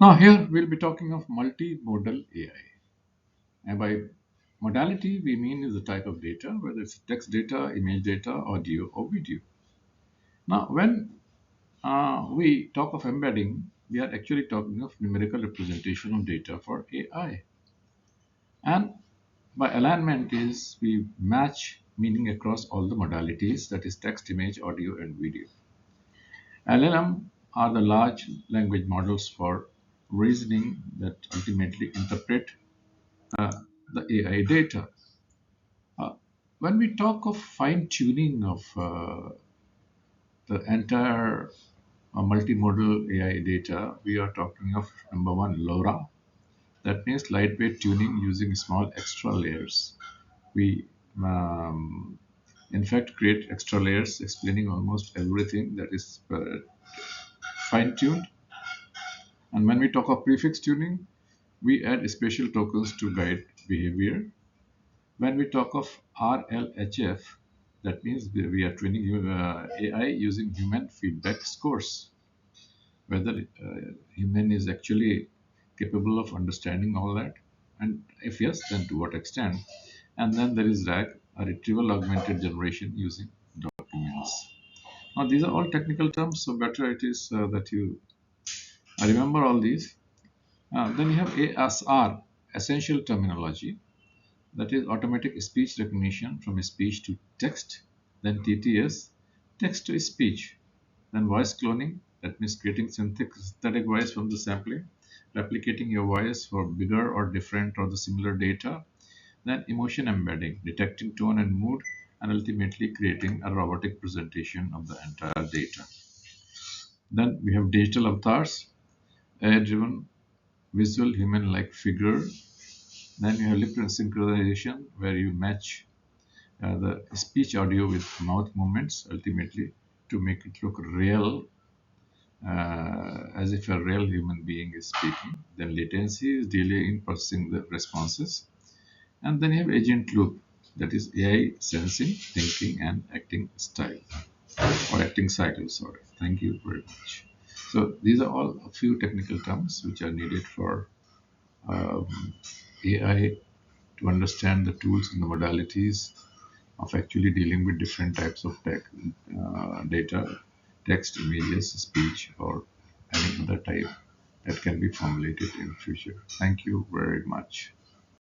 Now, here we'll be talking of multimodal AI. And by modality, we mean is the type of data, whether it's text data, image data, audio, or video. Now, when we talk of embedding, we are actually talking of numerical representation of data for AI. And by alignment is we match meaning across all the modalities, that is text, image, audio, and video. LLM are the large language models for reasoning that ultimately interpret uh, the AI data. Uh, when we talk of fine tuning of the entire multimodal AI data, we are talking of number one, LoRA. That means lightweight tuning using small extra layers. We, um, in fact, create extra layers explaining almost everything that is fine tuned. And when we talk of prefix tuning, we add special tokens to guide behavior. When we talk of RLHF, that means we are training AI using human feedback scores, whether human is actually capable of understanding all that, and if yes, then to what extent. And then there is RAG, a retrieval-augmented generation using documents. Now, these are all technical terms, so better it is that you remember all these. Then you have ASR, essential terminology, that is automatic speech recognition from speech to text. Then TTS, text to speech. Then voice cloning, that means creating synthetic voice from the sampling, replicating your voice for bigger or different or the similar data. Then emotion embedding, detecting tone and mood, and ultimately creating a robotic presentation of the entire data. Then we have digital avatars, AI-driven visual human-like figure. Then you have lip synchronization, where you match the speech audio with mouth movements, ultimately to make it look real, as if a real human being is speaking. Then latency is delay in processing the responses. And then you have agent loop, that is AI sensing, thinking, and acting style or acting cycle. Sorry. Thank you very much. So these are all a few technical terms which are needed for AI to understand the tools and the modalities of actually dealing with different types of data, text, images, speech, or any other type that can be formulated in future. Thank you very much.